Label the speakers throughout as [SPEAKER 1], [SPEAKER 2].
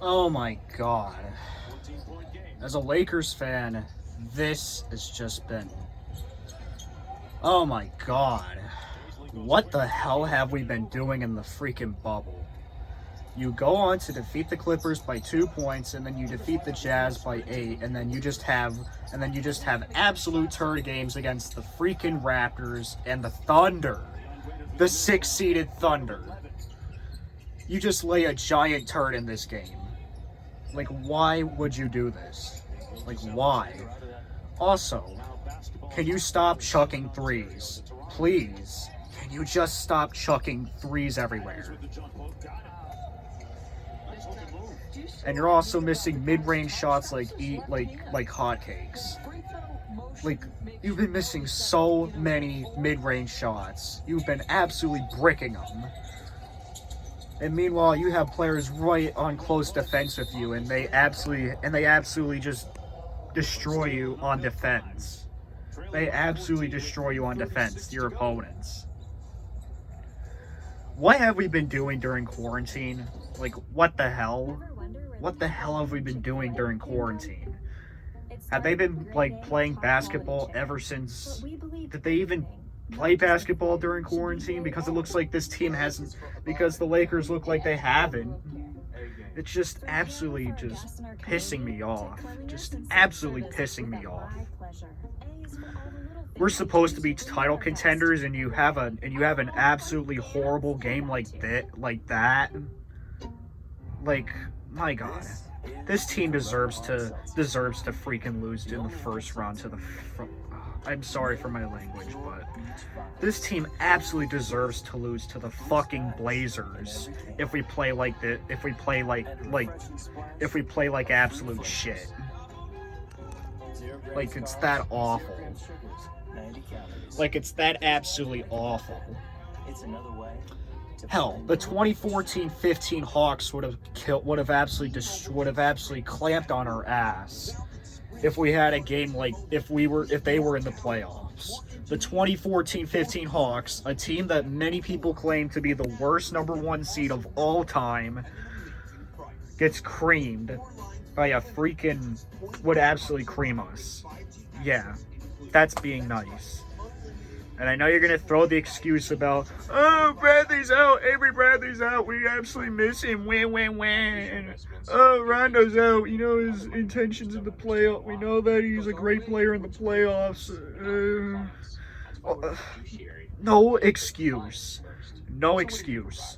[SPEAKER 1] Oh my god. As a Lakers fan, this has just been... Oh my god. What the hell have we been doing in the freaking bubble? You go on to defeat the Clippers by 2 points, and then you defeat the Jazz by 8, and then you just have absolute turd games against the freaking Raptors and the Thunder. The 6-seeded Thunder. You just lay a giant turd in this game. Like, why would you do this? Like, why? Also, can you stop chucking threes? Please. Can you just stop chucking threes everywhere? And you're also missing mid-range shots like hotcakes. Like, you've been missing so many mid-range shots. You've been absolutely bricking them. And meanwhile, you have players right on close defense with you, and they absolutely just destroy you on defense. They absolutely destroy you on defense, your opponents. What have we been doing during quarantine? Like, what the hell? What the hell have we been doing during quarantine? Have they been, like, playing basketball ever since... Did they even play basketball during quarantine? Because it looks like this team hasn't... Because the Lakers look like they haven't. It's just absolutely just pissing me off. Just absolutely pissing me off. We're supposed to be title contenders, and you have an absolutely horrible game like that. Like, my God, this team deserves to freaking lose in the first round to the. I'm sorry for my language, but this team absolutely deserves to lose to the fucking Blazers if we play like that. If we play like absolute shit. Like, it's that awful. Like, it's that absolutely awful. Hell, the 2014-15 Hawks would have absolutely clamped on our ass if we had a game like if they were in the playoffs. The 2014-15 Hawks, a team that many people claim to be the worst #1 seed of all time, gets creamed by a freaking would absolutely cream us. Yeah, that's being nice. And I know you're going to throw the excuse about, oh, Bradley's out, Avery Bradley's out, we absolutely miss him, win. Oh, Rondo's out, you know his intentions in the playoff, we know that he's a great player in the playoffs. No excuse. No excuse.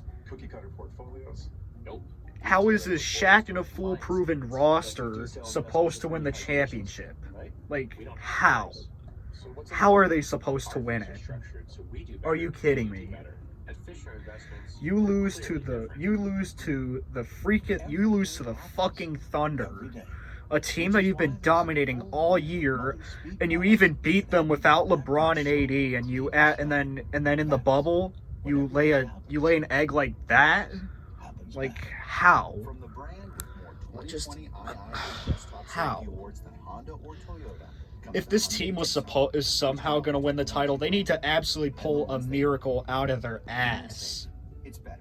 [SPEAKER 1] How is this Shaq and a fool-proven roster supposed to win the championship? Like, how? How are they supposed to win it? Are you kidding me? You lose to the fucking Thunder, a team that you've been dominating all year, and you even beat them without LeBron and AD, and then in the bubble you lay an egg like that? Like, how? Just how? If this team is somehow going to win the title, they need to absolutely pull a miracle out of their ass.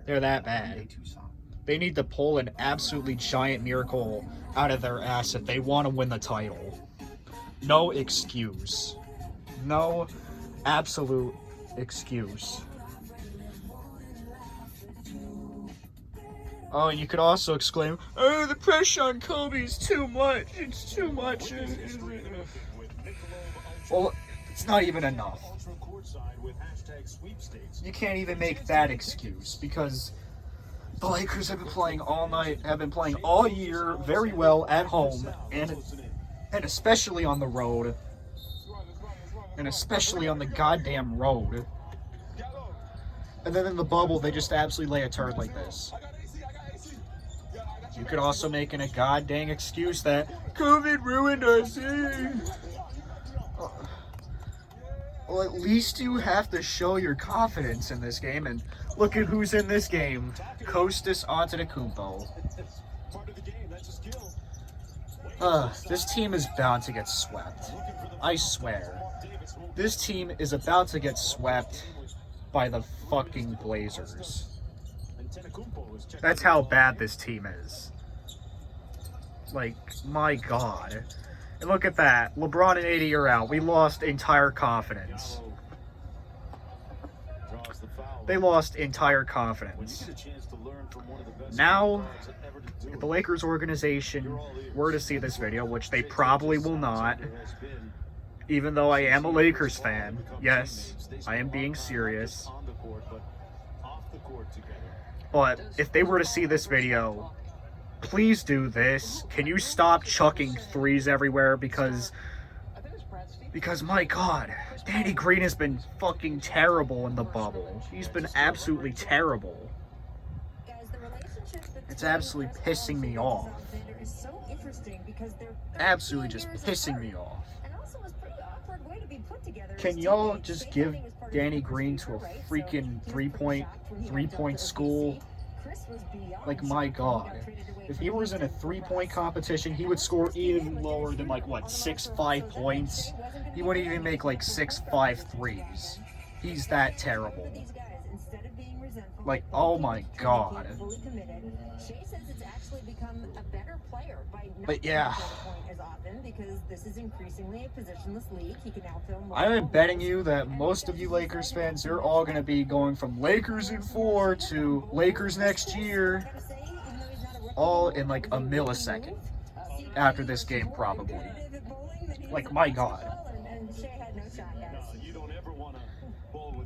[SPEAKER 1] They're that bad. They need to pull an absolutely giant miracle out of their ass if they want to win the title. No excuse. No absolute excuse. Oh, and you could also exclaim, oh, the pressure on Kobe is too much. It's too much. Well, it's not even enough. You can't even make that excuse because the Lakers have been playing all year very well at home and especially on the road. And especially on the goddamn road. And then in the bubble, they just absolutely lay a turd like this. You could also make a goddamn excuse that COVID ruined us. Well, at least you have to show your confidence in this game, and look at who's in this game. Kostas Antetokounmpo. This team is bound to get swept. I swear. This team is about to get swept by the fucking Blazers. That's how bad this team is. Like, my God. And look at that. LeBron and AD are out. We lost entire confidence. They lost entire confidence. Now, if the Lakers organization were to see this video, which they probably will not, even though I am a Lakers fan, yes, I am being serious. But if they were to see this video, please do this. Can you stop chucking threes everywhere? Because my God, Danny Green has been fucking terrible in the bubble. He's been absolutely terrible. It's absolutely pissing me off. Absolutely just pissing me off. Can y'all just give Danny Green to a freaking three-point school? Like, my God. If he was in a three-point competition, he would score even lower than, like, what, 6-5 points? He wouldn't even make, like, 6-5 threes. He's that terrible. Like, oh my God. But yeah. I've been betting you that most of you Lakers fans, you're all going to be going from Lakers in 4 to Lakers next year, all in like a millisecond after this game, probably. Like, my God.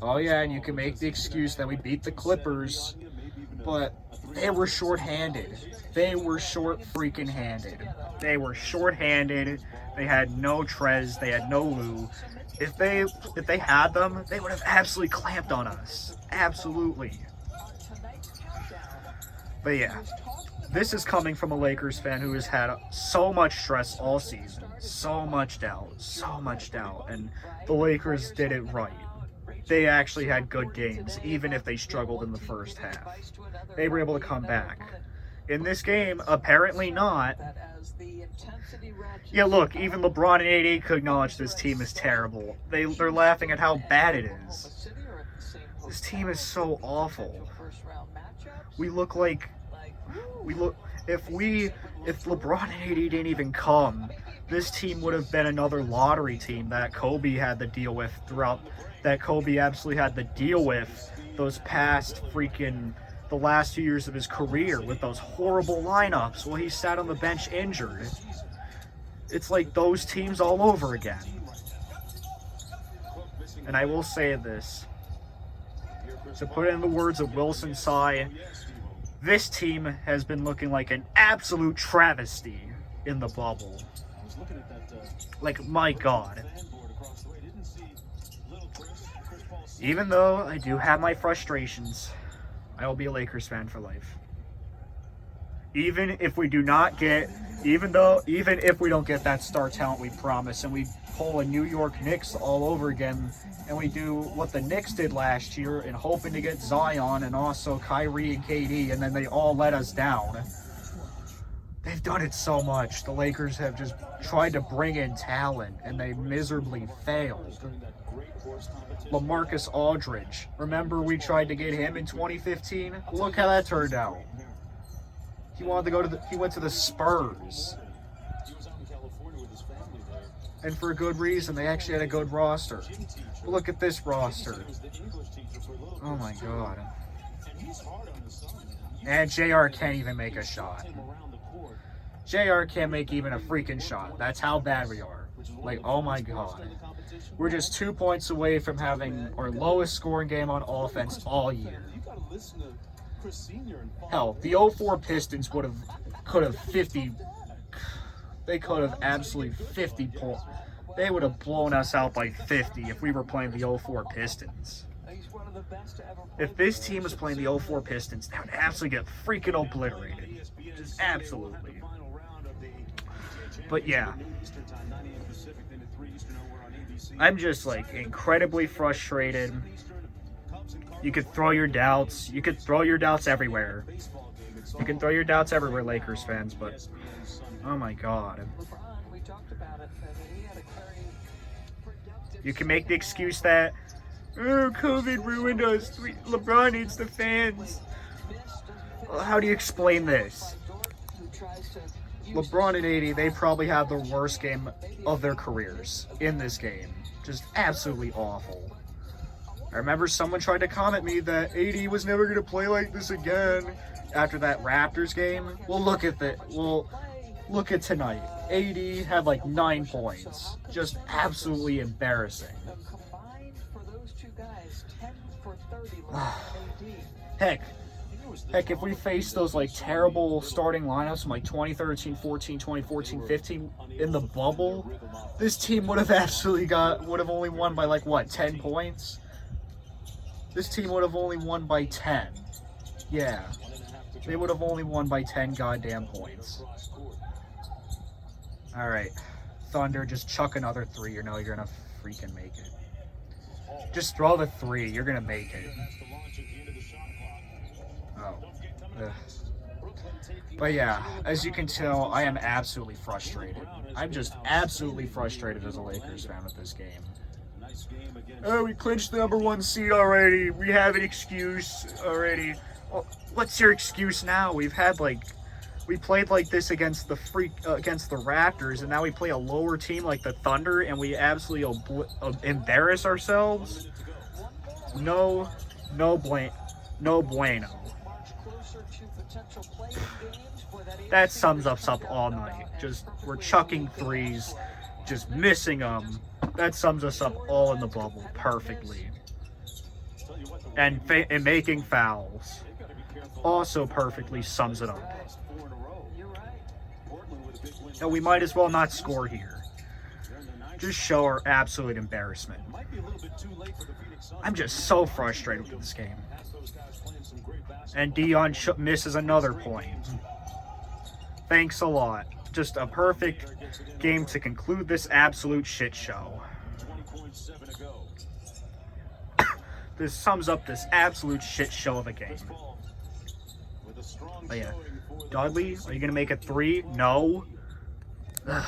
[SPEAKER 1] Oh yeah, and you can make the excuse that we beat the Clippers, but they were short-handed. They were short-freaking-handed. They were short-handed. They had no Trez. They had no Lou. If they had them, they would have absolutely clamped on us. Absolutely. But yeah, this is coming from a Lakers fan who has had so much stress all season. So much doubt. So much doubt. And the Lakers did it right. They actually had good games, even if they struggled in the first half. They were able to come back. In this game, apparently not. Yeah, look, even LeBron and AD could acknowledge this team is terrible. They're laughing at how bad it is. This team is so awful. We look like... If LeBron and AD didn't even come, this team would have been another lottery team that Kobe had to deal with throughout... That Kobe absolutely had to deal with those past the last 2 years of his career with those horrible lineups while he sat on the bench injured. It's like those teams all over again. And I will say this, to put it in the words of Wilson Tsai, this team has been looking like an absolute travesty in the bubble. Like, my God. Even though I do have my frustrations, I will be a Lakers fan for life. Even if we don't get that star talent we promised, and we pull a New York Knicks all over again, and we do what the Knicks did last year and hoping to get Zion and also Kyrie and KD, and then they all let us down. They've done it so much. The Lakers have just tried to bring in talent, and they miserably failed. LaMarcus Aldridge. Remember we tried to get him in 2015? Look how that turned out. He went to the Spurs. And for a good reason. They actually had a good roster. But look at this roster. Oh my God. And JR can't even make a shot. JR can't make even a freaking shot. That's how bad we are. Like, oh my God. We're just 2 points away from having our lowest scoring game on offense all year. Hell, the 04 Pistons could have absolutely 50 points. They would have blown us out by 50 if we were playing the 04 Pistons. If this team was playing the 04 Pistons, they would absolutely get freaking obliterated. Just absolutely. But yeah. I'm just like incredibly frustrated. You could throw your doubts. You could throw your doubts everywhere. You can throw your doubts everywhere, Lakers fans, but oh my God. You can make the excuse that, oh, COVID ruined us. LeBron needs the fans. Well, how do you explain this? LeBron and AD, they probably have the worst game of their careers in this game. Just absolutely awful. I remember someone tried to comment me that AD was never going to play like this again after that Raptors game. Well, look at that. Well, look at tonight. AD had like 9 points. Just absolutely embarrassing. Heck, if we faced those like terrible starting lineups from like 2013, 14, 2014, 15 in the bubble, this team would have only won by like what, 10 points? This team would have only won by 10. Yeah, they would have only won by 10 goddamn points. All right, Thunder, just chuck another 3. You know you're gonna freaking make it. Just throw the 3. You're gonna make it. Oh. Ugh. But yeah, as you can tell, I am absolutely frustrated. I'm just absolutely frustrated as a Lakers fan with this game. Oh, we clinched the #1 seed already. We have an excuse already. Well, what's your excuse now? We played like this against the Raptors, and now we play a lower team like the Thunder, and we absolutely embarrass ourselves. No bueno. That sums us up all night. Just we're chucking 3s, just missing them. That sums us up all in the bubble perfectly. And making fouls also perfectly sums it up. No, we might as well not score here. Just show our absolute embarrassment. I'm just so frustrated with this game. And Dion misses another point. Thanks a lot. Just a perfect game to conclude this absolute shit show. This sums up this absolute shit show of a game. Oh yeah. Dudley, are you going to make it 3? No. But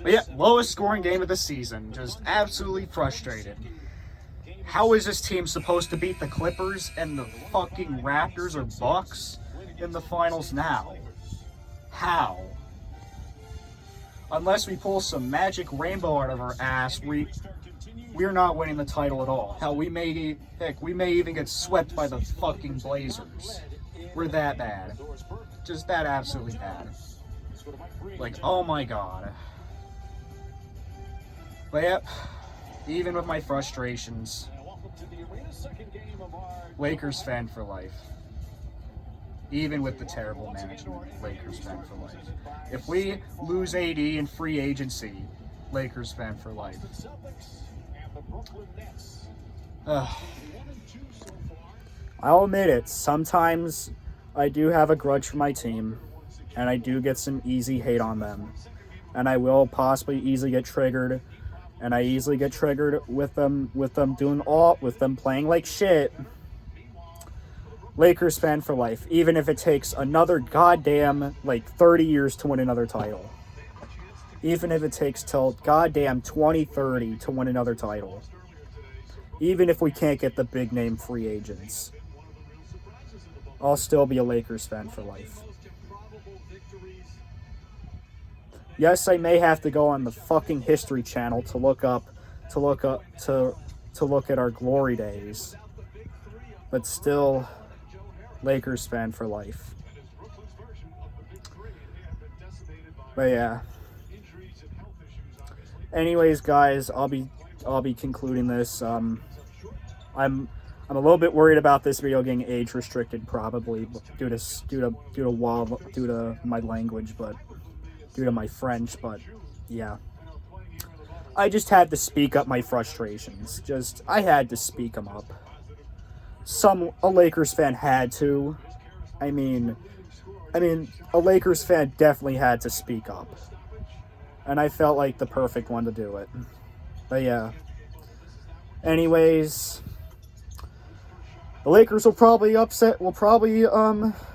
[SPEAKER 1] yeah, lowest scoring game of the season. Just absolutely frustrated. How is this team supposed to beat the Clippers and the fucking Raptors or Bucks in the finals now? How? Unless we pull some magic rainbow out of our ass, we're not winning the title at all. Hell, we may even get swept by the fucking Blazers. We're that bad. Just that absolutely bad. Like, oh my god. But yep, even with my frustrations, Lakers fan for life. Even with the terrible management, Lakers fan for life. If we lose AD in free agency, Lakers fan for life. I'll admit it, sometimes I do have a grudge for my team, and I do get some easy hate on them. And I will possibly easily get triggered, and I easily get triggered with them playing like shit. Lakers fan for life, even if it takes another goddamn 30 years to win another title. Even if it takes till goddamn 2030 to win another title. Even if we can't get the big name free agents. I'll still be a Lakers fan for life. Yes, I may have to go on the fucking History Channel to look at our glory days. But still, Lakers fan for life. But yeah. Anyways, guys, I'll be concluding this. I'm a little bit worried about this video getting age restricted, probably due to my language, but due to my French. But yeah, I just had to speak up my frustrations. I had to speak them up. A Lakers fan had to. I mean, a Lakers fan definitely had to speak up, and I felt like the perfect one to do it. But yeah. Anyways, the Lakers will probably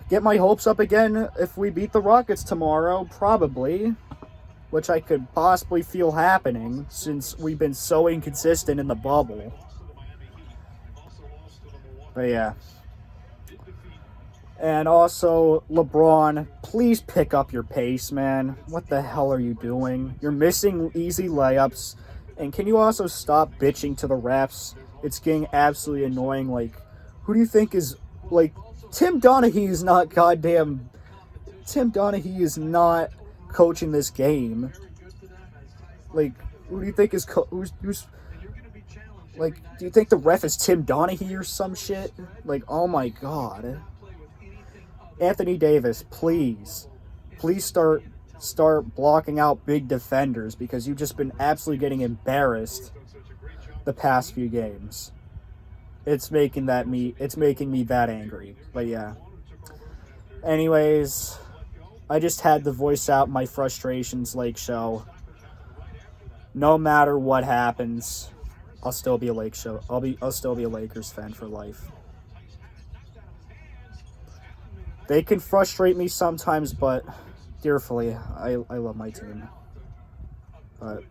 [SPEAKER 1] get my hopes up again if we beat the Rockets tomorrow, probably. Which I could possibly feel happening since we've been so inconsistent in the bubble. But yeah. And also, LeBron, please pick up your pace, man. What the hell are you doing? You're missing easy layups. And can you also stop bitching to the refs? It's getting absolutely annoying. Like, who do you think is, like, Tim Donaghy is not goddamn... Tim Donaghy is not coaching this game. Like, who do you think is... who's like, do you think the ref is Tim Donaghy or some shit? Like, oh my god. Anthony Davis, please start blocking out big defenders, because you've just been absolutely getting embarrassed the past few games. It's making me that angry. But yeah. Anyways, I just had to voice out my frustrations, Lake Show. No matter what happens, I'll still be a Lake Show. I'll still be a Lakers fan for life. They can frustrate me sometimes, but dearly, I love my team. But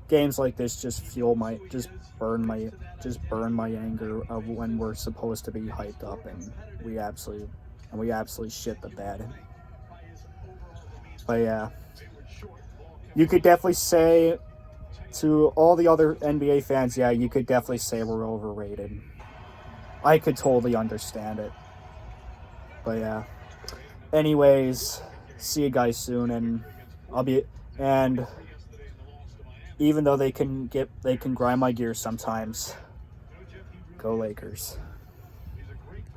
[SPEAKER 1] games like this just burn my anger of when we're supposed to be hyped up and we absolutely shit the bed. But yeah, you could definitely say to all the other NBA fans, yeah, you could definitely say we're overrated. I could totally understand it. But yeah. Anyways, see you guys soon, and even though they can grind my gears sometimes, go Lakers.